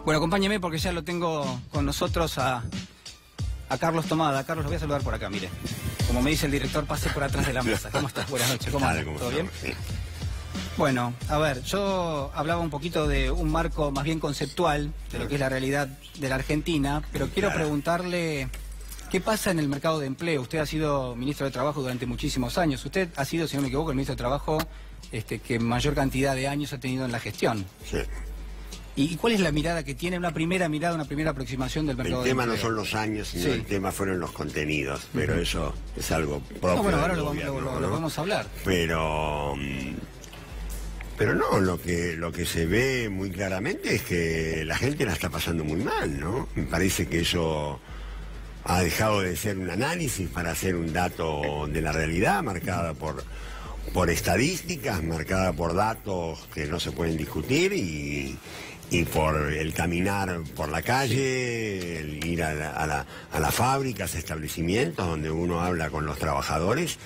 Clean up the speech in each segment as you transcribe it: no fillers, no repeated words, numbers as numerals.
Bueno, acompáñeme porque ya lo tengo con nosotros a Carlos Tomada. Carlos, lo voy a saludar por acá, mire. Como me dice el director, pase por atrás de la mesa. ¿Cómo estás? Buenas noches. ¿Cómo andas? ¿Todo bien? Sí. Bueno, a ver, yo hablaba un poquito de un marco más bien conceptual de lo que es la realidad de la Argentina, pero quiero preguntarle qué pasa en el mercado de empleo. Usted ha sido ministro de Trabajo durante muchísimos años. Usted ha sido, si no me equivoco, el ministro de Trabajo que mayor cantidad de años ha tenido en la gestión. Sí. ¿Y cuál es la mirada que tiene, una primera mirada, una primera aproximación del mercado de empleo? El tema no son los años, sino el tema fueron los contenidos, pero eso es algo propio. No, bueno, ahora del lo gobierno, vamos a hablar. Pero no, lo que se ve muy claramente es que la gente la está pasando muy mal, ¿no? Me parece que eso ha dejado de ser un análisis para ser un dato de la realidad, marcada por estadísticas, marcada por datos que no se pueden discutir y por el caminar por la calle, el ir a las fábricas, establecimientos donde uno habla con los trabajadores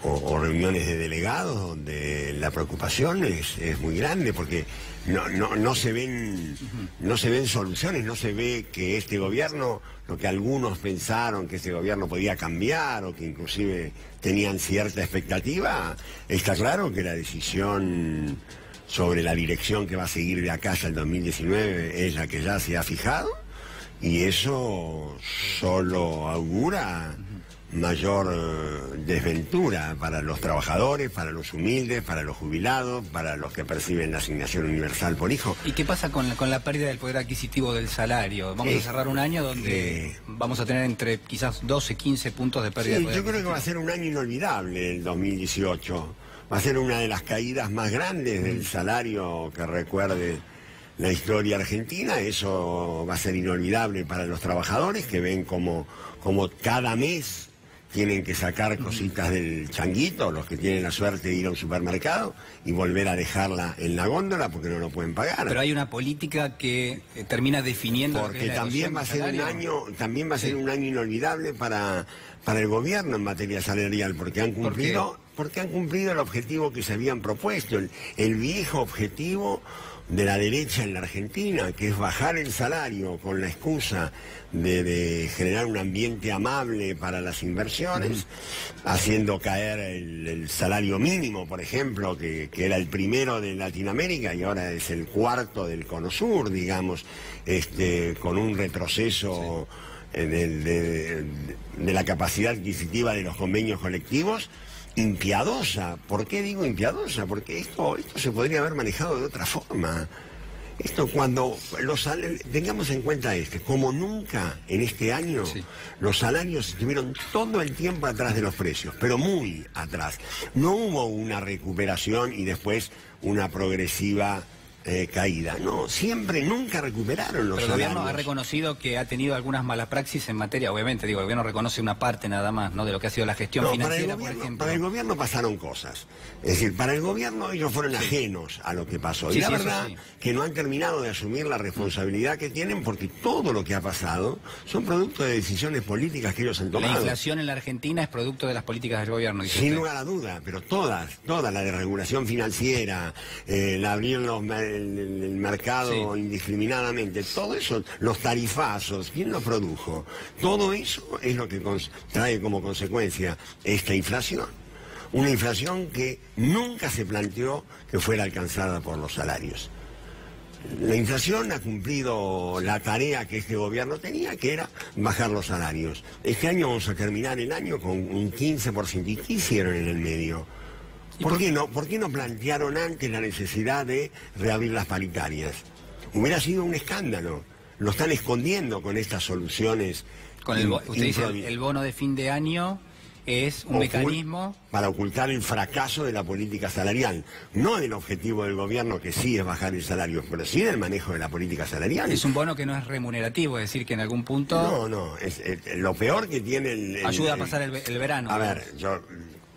o reuniones de delegados donde la preocupación es muy grande porque no se ven soluciones, no se ve que este gobierno, lo que algunos pensaron que este gobierno podía cambiar o que inclusive tenían cierta expectativa, está claro que la decisión sobre la dirección que va a seguir de acá hasta el 2019 es la que ya se ha fijado y eso solo augura mayor desventura para los trabajadores, para los humildes, para los jubilados, para los que perciben la asignación universal por hijo. ¿Y qué pasa con la pérdida del poder adquisitivo del salario? Vamos a cerrar un año donde vamos a tener entre quizás 12, 15 puntos de pérdida de poder yo creo que va a ser un año inolvidable el 2018. Va a ser una de las caídas más grandes del salario que recuerde la historia argentina. Eso va a ser inolvidable para los trabajadores que ven como cada mes tienen que sacar cositas del changuito, los que tienen la suerte de ir a un supermercado y volver a dejarla en la góndola porque no lo pueden pagar. Pero hay una política que termina definiendo... Porque también va a ser un año inolvidable para el gobierno en materia salarial, porque han cumplido el objetivo que se habían propuesto, el viejo objetivo de la derecha en la Argentina, que es bajar el salario con la excusa de generar un ambiente amable para las inversiones, haciendo caer el salario mínimo, por ejemplo, que era el primero de Latinoamérica y ahora es el cuarto del Cono Sur, digamos, con un retroceso de la capacidad adquisitiva de los convenios colectivos, impiadosa. ¿Por qué digo impiadosa? Porque esto se podría haber manejado de otra forma. Esto cuando tengamos en cuenta como nunca en este año, los salarios estuvieron todo el tiempo atrás de los precios, pero muy atrás. No hubo una recuperación y después una progresiva caída. No, nunca recuperaron los salarios. Pero el gobierno ha reconocido que ha tenido algunas malas praxis en materia, obviamente, el gobierno reconoce una parte nada más, ¿no?, de lo que ha sido la gestión financiera, por ejemplo. Para el gobierno pasaron cosas. Es decir, para el gobierno ellos fueron ajenos a lo que pasó. Y la verdad que no han terminado de asumir la responsabilidad que tienen porque todo lo que ha pasado son producto de decisiones políticas que ellos han tomado. La inflación en la Argentina es producto de las políticas del gobierno, dice Sin usted. lugar a duda, pero toda la desregulación financiera, la abrir el mercado indiscriminadamente, todo eso, los tarifazos, ¿quién lo produjo? Todo eso es lo que trae como consecuencia esta inflación. Una inflación que nunca se planteó que fuera alcanzada por los salarios. La inflación ha cumplido la tarea que este gobierno tenía, que era bajar los salarios. Este año vamos a terminar el año con un 15%. ¿Y qué hicieron en el medio? ¿Por qué no plantearon antes la necesidad de reabrir las paritarias? Hubiera sido un escándalo. Lo están escondiendo con estas soluciones. Usted dice, el bono de fin de año es un mecanismo para ocultar el fracaso de la política salarial, no del objetivo del gobierno, que sí es bajar el salario, pero sí del manejo de la política salarial. Es un bono que no es remunerativo, es decir, que en algún punto... No, es lo peor que tiene ayuda a pasar el verano. A ver,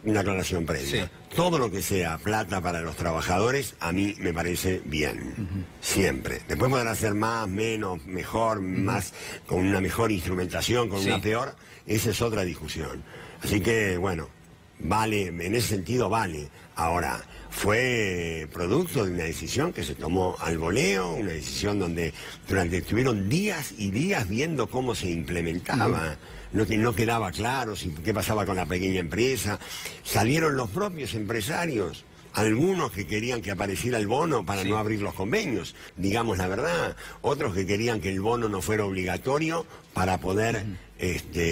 una aclaración previa. Todo lo que sea plata para los trabajadores, a mí me parece bien. Siempre. Después podrán hacer más, menos, mejor, más, con una mejor instrumentación, con una peor. Esa es otra discusión. Así que, bueno, vale, en ese sentido vale. Ahora, fue producto de una decisión que se tomó al voleo, una decisión donde estuvieron días y días viendo cómo se implementaba. No quedaba claro qué pasaba con la pequeña empresa. Salieron los propios empresarios, algunos que querían que apareciera el bono para no abrir los convenios, digamos la verdad, otros que querían que el bono no fuera obligatorio para poder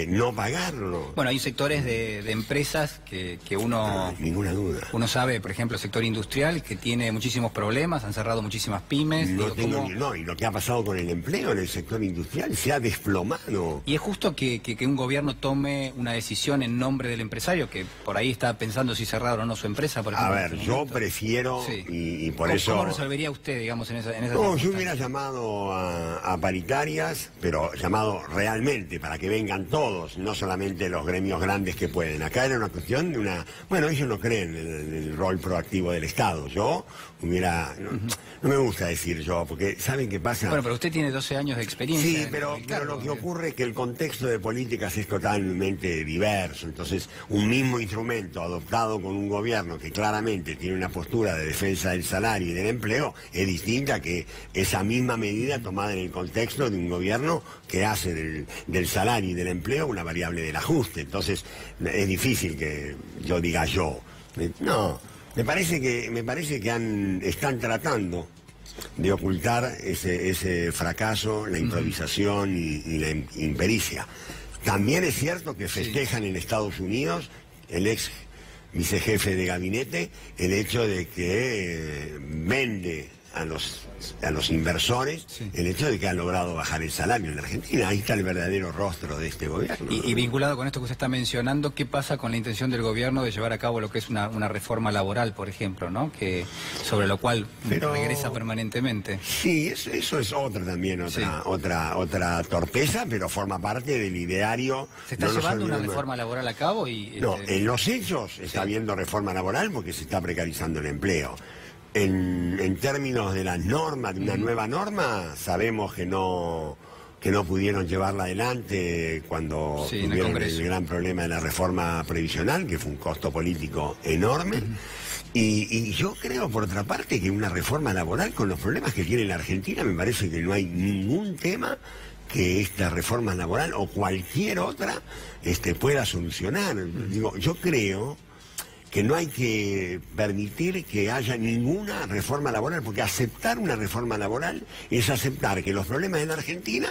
no pagarlo. Bueno, hay sectores de empresas que uno... Ninguna duda. Uno sabe, por ejemplo, el sector industrial, que tiene muchísimos problemas, han cerrado muchísimas pymes. Y lo que ha pasado con el empleo en el sector industrial se ha desplomado. Y es justo que un gobierno tome una decisión en nombre del empresario, que por ahí está pensando si cerrar o no su empresa, por ejemplo. A ver, yo prefiero, y por eso... ¿Cómo resolvería usted, digamos, en esa No, yo hubiera llamado a paritarias, pero llamado realmente para que vengan todos, no solamente los gremios grandes que pueden. Acá era una cuestión de una... Bueno, ellos no creen en el rol proactivo del Estado. Yo hubiera... No me gusta decir yo, porque ¿saben qué pasa? Bueno, pero usted tiene 12 años de experiencia. Sí, pero lo que ocurre es que el contexto de políticas es totalmente diverso. Entonces, un mismo instrumento adoptado con un gobierno que claramente tiene una postura de defensa del salario y del empleo es distinta que esa misma medida tomada en el contexto de un gobierno que hace del salario y del empleo una variable del ajuste. Entonces, es difícil que yo diga yo. No, me parece que están tratando de ocultar ese fracaso, la improvisación y la impericia. También es cierto que festejan en Estados Unidos el ex vicejefe de gabinete el hecho de que vende a los inversores el hecho de que han logrado bajar el salario en la Argentina. Ahí está el verdadero rostro de este gobierno. Y vinculado con esto que usted está mencionando, ¿qué pasa con la intención del gobierno de llevar a cabo lo que es una reforma laboral, por ejemplo, ¿no? Sobre lo cual regresa permanentemente? Sí, eso es otra torpeza, pero forma parte del ideario. ¿Se está llevando una reforma laboral a cabo? No, en los hechos está habiendo reforma laboral porque se está precarizando el empleo. En términos de las normas, de una nueva norma, sabemos que no pudieron llevarla adelante cuando tuvieron el gran problema de la reforma previsional, que fue un costo político enorme. Y yo creo, por otra parte, que una reforma laboral, con los problemas que tiene la Argentina, me parece que no hay ningún tema que esta reforma laboral o cualquier otra pueda solucionar. Digo, yo creo que no hay que permitir que haya ninguna reforma laboral, porque aceptar una reforma laboral es aceptar que los problemas en Argentina,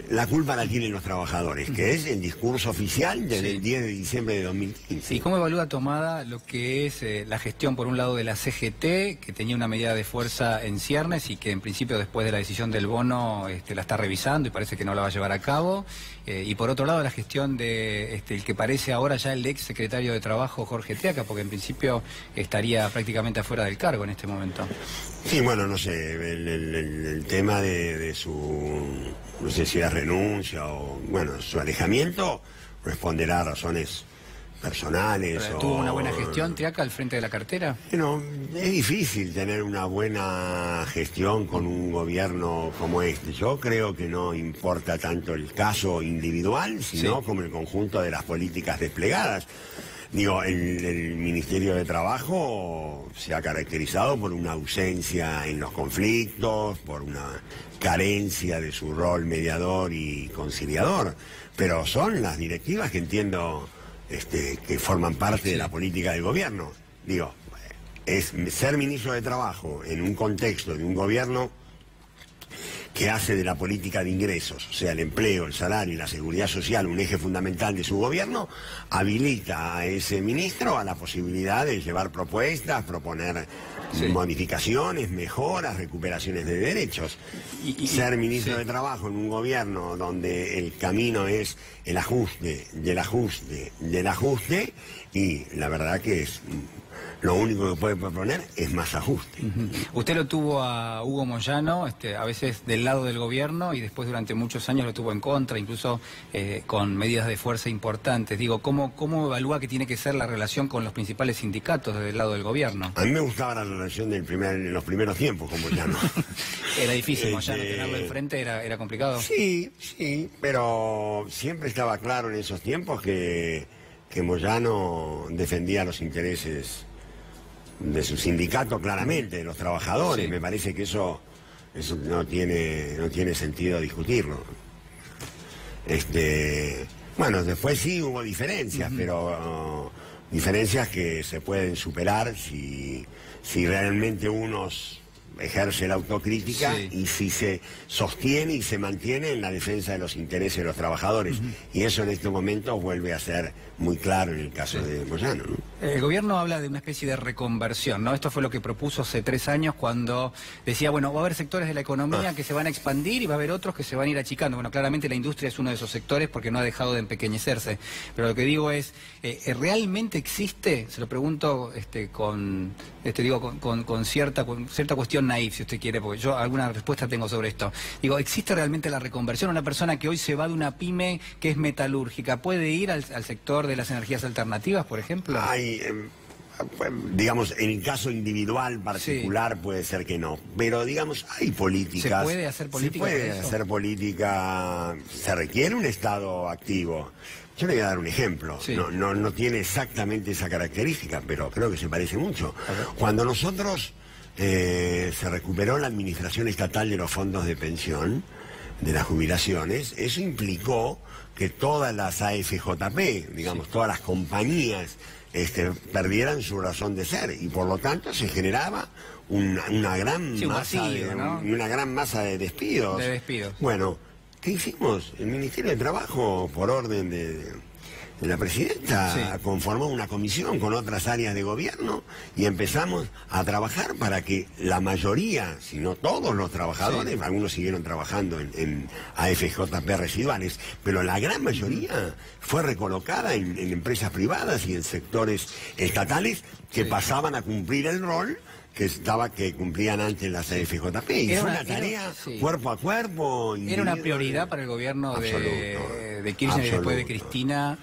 la culpa la tienen los trabajadores, que es el discurso oficial desde el 10 de diciembre de 2015. ¿Y cómo evalúa, Tomada, lo que es la gestión, por un lado, de la CGT, que tenía una medida de fuerza en ciernes y que en principio después de la decisión del bono la está revisando y parece que no la va a llevar a cabo? Y por otro lado, la gestión de el que parece ahora ya el ex secretario de Trabajo, Jorge Teaca, porque en principio estaría prácticamente afuera del cargo en este momento. Sí, bueno, no sé, el tema de su, no sé si es renuncia o, bueno, su alejamiento responderá a razones personales. ¿Tuvo una buena gestión Teaca al frente de la cartera? Bueno, es difícil tener una buena gestión con un gobierno como este. Yo creo que no importa tanto el caso individual, sino como el conjunto de las políticas desplegadas. Digo, el Ministerio de Trabajo se ha caracterizado por una ausencia en los conflictos, por una carencia de su rol mediador y conciliador, pero son las directivas que entiendo que forman parte de la política del gobierno. Digo, es ser ministro de Trabajo en un contexto de un gobierno que hace de la política de ingresos, o sea, el empleo, el salario y la seguridad social, un eje fundamental de su gobierno, habilita a ese ministro a la posibilidad de llevar propuestas, proponer modificaciones, mejoras, recuperaciones de derechos. Ser ministro de Trabajo en un gobierno donde el camino es el ajuste, del ajuste, del ajuste, y la verdad que es... Lo único que puede proponer es más ajuste. Usted lo tuvo a Hugo Moyano, a veces del lado del gobierno, y después durante muchos años lo tuvo en contra, incluso con medidas de fuerza importantes. Digo, ¿cómo evalúa que tiene que ser la relación con los principales sindicatos del lado del gobierno? A mí me gustaba la relación en los primeros tiempos con Moyano. Era difícil, Moyano, tenerlo enfrente era complicado. Sí, pero siempre estaba claro en esos tiempos que que Moyano defendía los intereses de su sindicato claramente, de los trabajadores. Sí. Me parece que eso no tiene sentido discutirlo. Bueno, después sí hubo diferencias, pero diferencias que se pueden superar si realmente unos ejerce la autocrítica y si se sostiene y se mantiene en la defensa de los intereses de los trabajadores. Y eso en este momento vuelve a ser muy claro en el caso de Moyano, ¿no? El gobierno habla de una especie de reconversión, ¿no? Esto fue lo que propuso hace 3 años cuando decía, bueno, va a haber sectores de la economía que se van a expandir y va a haber otros que se van a ir achicando. Bueno, claramente la industria es uno de esos sectores porque no ha dejado de empequeñecerse. Pero lo que digo es, ¿realmente existe? Se lo pregunto con cierta cuestión naif, si usted quiere, porque yo alguna respuesta tengo sobre esto. Digo, ¿existe realmente la reconversión? Una persona que hoy se va de una pyme que es metalúrgica, ¿puede ir al sector de las energías alternativas, por ejemplo? Digamos, en el caso individual particular puede ser que no, pero digamos, hay políticas. ¿Se puede hacer política? Se puede hacer política, se requiere un Estado activo. Yo le voy a dar un ejemplo, no tiene exactamente esa característica, pero creo que se parece mucho. Cuando nosotros se recuperó la administración estatal de los fondos de pensión, de las jubilaciones, eso implicó que todas las AFJP, digamos, todas las compañías perdieran su razón de ser y por lo tanto se generaba una gran masa de despidos. Bueno, ¿qué hicimos? El Ministerio de Trabajo, por orden de la presidenta, conformó una comisión con otras áreas de gobierno y empezamos a trabajar para que la mayoría, si no todos los trabajadores, algunos siguieron trabajando en AFJP residuales, pero la gran mayoría fue recolocada en empresas privadas y en sectores estatales que pasaban a cumplir el rol que cumplían antes las AFJP. Y fue una tarea cuerpo a cuerpo. ¿Era una prioridad para el gobierno de Kirchner y después de Cristina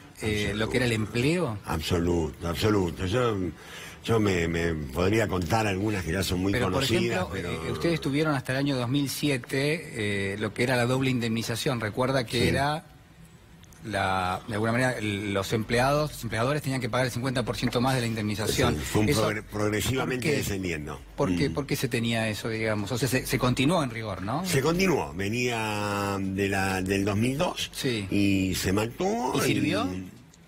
lo que era el empleo? Absoluto. Yo me podría contar algunas que ya son muy conocidas. Por ejemplo, ustedes tuvieron hasta el año 2007 lo que era la doble indemnización. Recuerda que era... de alguna manera los empleadores tenían que pagar el 50% más de la indemnización. Fue progresivamente descendiendo. ¿Por qué se tenía eso, digamos? O sea, se continuó en rigor, ¿no? Se continuó, venía del 2002 y se mantuvo. ¿Y sirvió?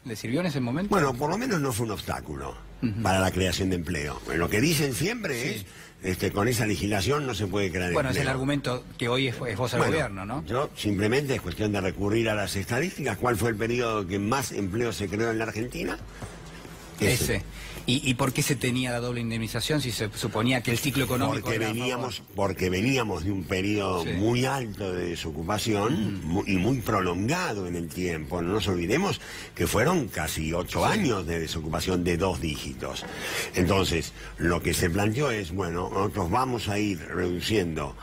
¿Le sirvió en ese momento? Bueno, por lo menos no fue un obstáculo para la creación de empleo. Lo que dicen siempre es con esa legislación no se puede crear empleo. Es el argumento que hoy es voz al gobierno, ¿no? Yo simplemente es cuestión de recurrir a las estadísticas. ¿Cuál fue el periodo que más empleo se creó en la Argentina? Ese. ¿Y por qué se tenía la doble indemnización si se suponía que el ciclo económico porque veníamos de un periodo muy alto de desocupación y muy prolongado en el tiempo. No nos olvidemos que fueron casi 8 años de desocupación de 2 dígitos. Entonces, lo que se planteó es, bueno, nosotros vamos a ir reduciendo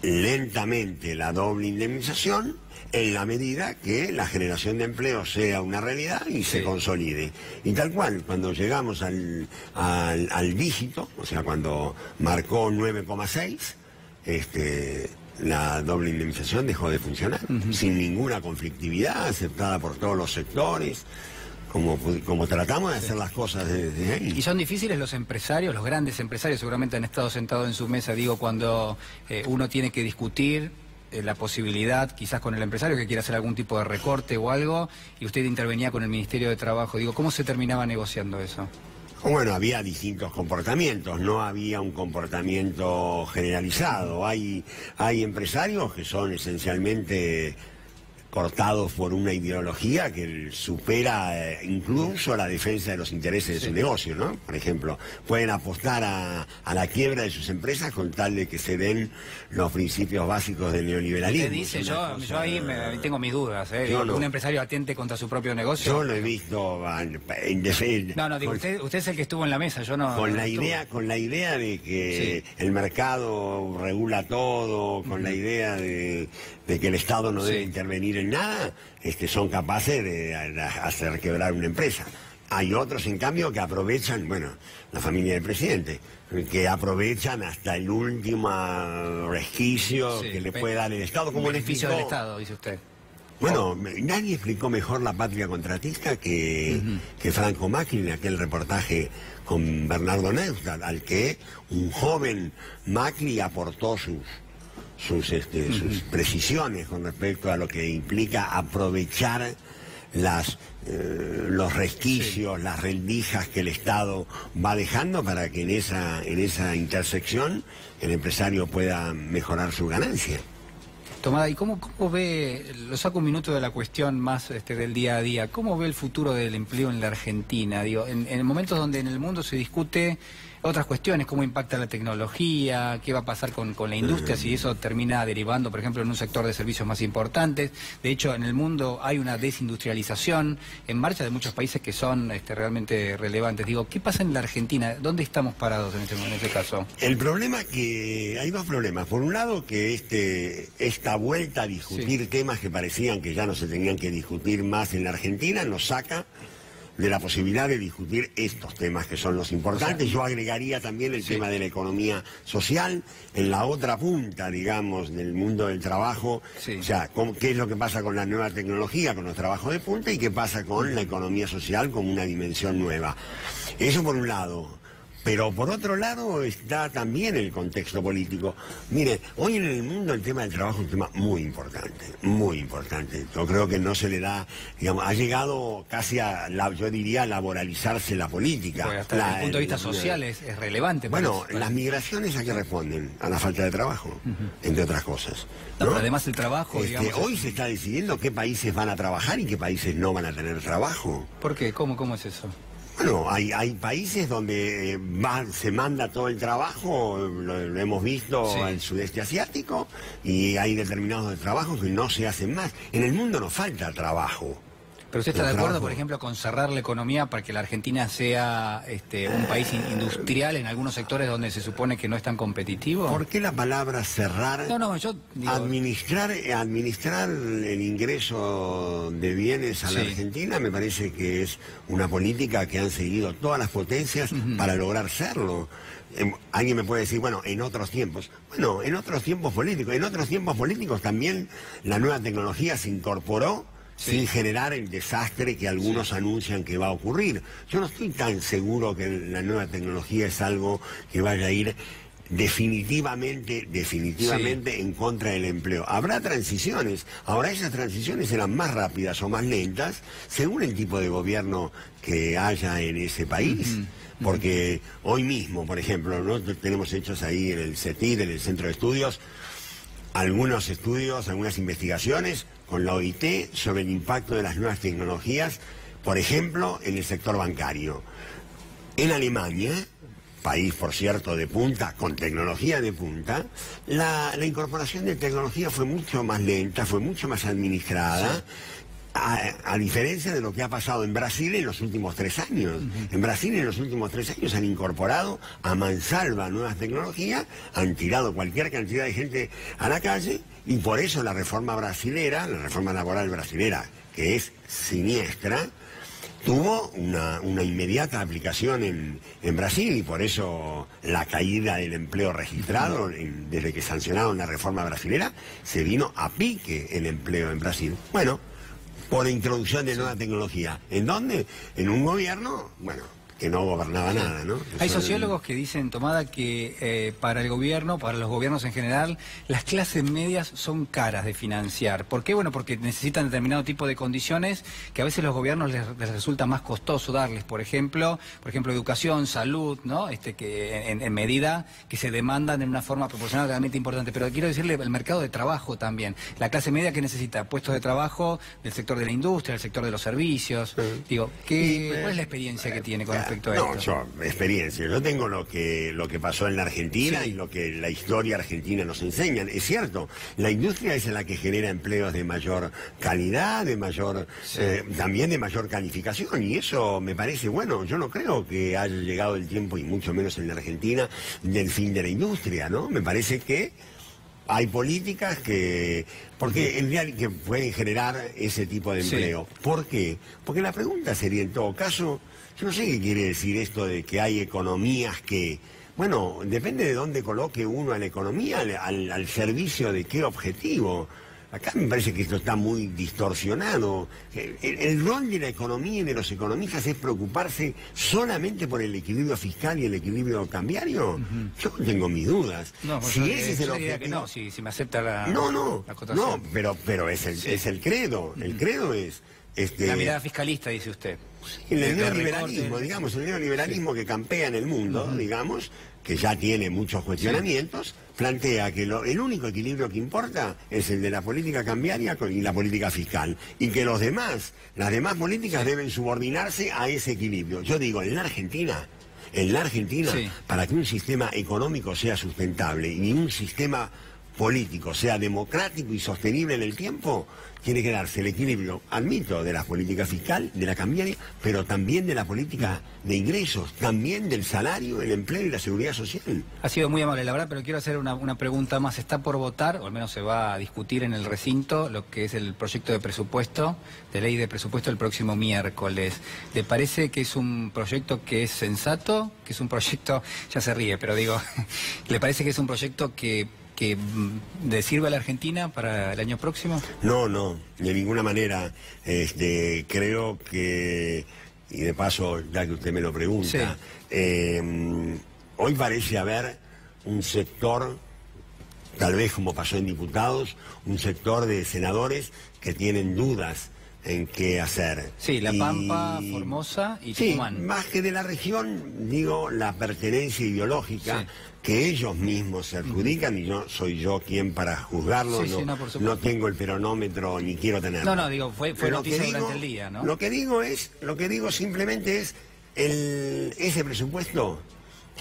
lentamente la doble indemnización en la medida que la generación de empleo sea una realidad y se consolide. Y tal cual, cuando llegamos al dígito, o sea, cuando marcó 9,6, la doble indemnización dejó de funcionar, sin ninguna conflictividad, aceptada por todos los sectores. Como tratamos de hacer las cosas desde ahí. ¿Y son difíciles los empresarios, los grandes empresarios, seguramente han estado sentados en su mesa, digo, cuando uno tiene que discutir la posibilidad, quizás con el empresario que quiera hacer algún tipo de recorte o algo, y usted intervenía con el Ministerio de Trabajo, digo, ¿cómo se terminaba negociando eso? Bueno, había distintos comportamientos, no había un comportamiento generalizado. Hay empresarios que son esencialmente cortados por una ideología que supera incluso la defensa de los intereses de su negocio, ¿no? Por ejemplo, pueden apostar a la quiebra de sus empresas con tal de que se den los principios básicos del neoliberalismo. Usted dice, yo ahí tengo mis dudas, un empresario atente contra su propio negocio. Yo lo he visto digo, usted es el que estuvo en la mesa, yo no. Con la idea de que el mercado regula todo, con la idea de que el Estado no debe intervenir en nada, son capaces de hacer quebrar una empresa. Hay otros, en cambio, que aprovechan, la familia del presidente, que aprovechan hasta el último resquicio que le puede dar el Estado. Como beneficio del Estado, dice usted. Bueno, nadie explicó mejor la patria contratista que Franco Macri en aquel reportaje con Bernardo Neustadt, al que un joven Macri aportó sus precisiones con respecto a lo que implica aprovechar los resquicios, las rendijas que el Estado va dejando para que en esa intersección el empresario pueda mejorar su ganancia. Tomada, ¿y cómo ve, lo saco un minuto de la cuestión más del día a día, cómo ve el futuro del empleo en la Argentina? Digo, en momentos donde en el mundo se discute otras cuestiones, cómo impacta la tecnología, qué va a pasar con la industria, si eso termina derivando, por ejemplo, en un sector de servicios más importantes. De hecho, en el mundo hay una desindustrialización en marcha de muchos países que son realmente relevantes. Digo, ¿qué pasa en la Argentina? ¿Dónde estamos parados en este caso? El problema es que hay dos problemas. Por un lado, que esta vuelta a discutir temas que parecían que ya no se tenían que discutir más en la Argentina nos saca de la posibilidad de discutir estos temas que son los importantes. Yo agregaría también el tema de la economía social en la otra punta, digamos, del mundo del trabajo. O sea, qué es lo que pasa con la nueva tecnología, con los trabajos de punta, y qué pasa con la economía social como una dimensión nueva. Eso por un lado. Pero por otro lado está también el contexto político. Mire, hoy en el mundo el tema del trabajo es un tema muy importante, muy importante. Yo creo que no se le da, digamos, ha llegado casi a, yo diría, a laboralizarse la política. Pues hasta desde el punto de vista social es relevante. Bueno, las migraciones ¿a qué responden? A la falta de trabajo, entre otras cosas. ¿No? Pero además el trabajo, digamos... Hoy se está decidiendo qué países van a trabajar y qué países no van a tener trabajo. ¿Por qué? ¿Cómo es eso? Bueno, hay países donde se manda todo el trabajo, lo hemos visto en el sudeste asiático, y hay determinados trabajos que no se hacen más. En el mundo nos falta trabajo. ¿Pero usted está de acuerdo, por ejemplo, con cerrar la economía para que la Argentina sea un país industrial en algunos sectores donde se supone que no es tan competitivo? ¿Por qué la palabra cerrar? No, yo digo... Administrar el ingreso de bienes a la Argentina me parece que es una política que han seguido todas las potencias para lograr serlo. Alguien me puede decir, bueno, en otros tiempos. Bueno, en otros tiempos políticos. En otros tiempos políticos también la nueva tecnología se incorporó sin generar el desastre que algunos anuncian que va a ocurrir. Yo no estoy tan seguro que la nueva tecnología es algo que vaya a ir definitivamente en contra del empleo. Habrá transiciones. Ahora esas transiciones serán más rápidas o más lentas según el tipo de gobierno que haya en ese país. Porque hoy mismo, por ejemplo, nosotros tenemos hechos ahí en el CETID, en el Centro de Estudios, algunos estudios, algunas investigaciones con la OIT sobre el impacto de las nuevas tecnologías, por ejemplo, en el sector bancario. En Alemania, país, por cierto, de punta, con tecnología de punta, la incorporación de tecnología fue mucho más lenta, fue mucho más administrada, a diferencia de lo que ha pasado en Brasil en los últimos 3 años. En Brasil en los últimos 3 años han incorporado a mansalva nuevas tecnologías, han tirado cualquier cantidad de gente a la calle, y por eso la reforma brasilera, la reforma laboral brasilera, que es siniestra, tuvo una inmediata aplicación en Brasil, y por eso la caída del empleo registrado, desde que sancionaron la reforma brasilera, se vino a pique el empleo en Brasil. Bueno, por la introducción de nueva tecnología. ¿En dónde? En un gobierno, bueno, que no gobernaba nada, ¿no? Hay sociólogos que dicen, Tomada, que para el gobierno, para los gobiernos en general, las clases medias son caras de financiar. ¿Por qué? Bueno, porque necesitan determinado tipo de condiciones que a veces los gobiernos les resulta más costoso darles. Por ejemplo, educación, salud, ¿no? Que en medida que se demandan de una forma proporcional realmente importante. Pero quiero decirle, el mercado de trabajo también. La clase media que necesita puestos de trabajo del sector de la industria, del sector de los servicios. Digo, ¿cuál es la experiencia que tiene con respecto a esto? Experiencia. Yo tengo lo que pasó en la Argentina y lo que la historia argentina nos enseña. Es cierto, la industria es la que genera empleos de mayor calidad, de mayor también de mayor calificación, y eso me parece bueno. Yo no creo que haya llegado el tiempo, y mucho menos en la Argentina, del fin de la industria, ¿no? Me parece que hay políticas que pueden generar ese tipo de empleo. ¿Por qué? Porque la pregunta sería, en todo caso, yo no sé qué quiere decir esto de que hay economías que... Bueno, depende de dónde coloque uno a la economía, al servicio de qué objetivo. Acá me parece que esto está muy distorsionado. El rol de la economía y de los economistas es preocuparse solamente por el equilibrio fiscal y el equilibrio cambiario. Yo tengo mis dudas. No, pues si ese es el objetivo... que no, si me acepta la acotación. No, pero es el credo. El credo es... La mirada fiscalista, dice usted. El neoliberalismo, digamos, el neoliberalismo que campea en el mundo, digamos, que ya tiene muchos cuestionamientos, plantea que el único equilibrio que importa es el de la política cambiaria y la política fiscal, y que las demás políticas deben subordinarse a ese equilibrio. Yo digo, en la Argentina, para que un sistema económico sea sustentable y un sistema político sea democrático y sostenible en el tiempo, tiene que darse el equilibrio, admito, de la política fiscal, de la cambiaria, pero también de la política de ingresos, también del salario, el empleo y la seguridad social. Ha sido muy amable, la verdad, pero quiero hacer una pregunta más. Está por votar, o al menos se va a discutir en el recinto, lo que es el proyecto de presupuesto, de ley de presupuesto el próximo miércoles. ¿Le parece que es un proyecto que es sensato? Que es un proyecto, ya se ríe, pero digo, ¿le parece que es un proyecto que le sirve a la Argentina para el año próximo? No, de ninguna manera. Creo que, y de paso, ya que usted me lo pregunta, hoy parece haber un sector, tal vez como pasó en diputados, un sector de senadores que tienen dudas en qué hacer. Sí, La Pampa, Formosa y Tucumán. Sí, más que de la región, digo, la pertenencia ideológica que ellos mismos se adjudican, y no soy yo quien para juzgarlo, no tengo el peronómetro ni quiero tenerlo. No, digo, fue noticia durante el día, ¿no? Lo que digo simplemente es, ese presupuesto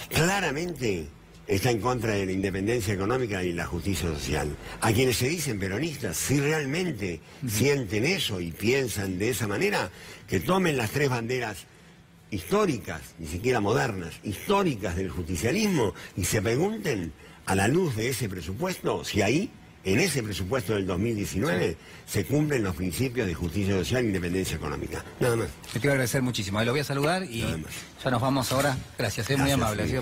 claramente está en contra de la independencia económica y la justicia social. A quienes se dicen peronistas, si realmente sienten eso y piensan de esa manera, que tomen las tres banderas históricas, ni siquiera modernas, históricas del justicialismo, y se pregunten, a la luz de ese presupuesto, si ahí, en ese presupuesto del 2019, se cumplen los principios de justicia social e independencia económica. Nada más. Le quiero agradecer muchísimo. Lo voy a saludar y ya nos vamos ahora. Gracias, muy amable.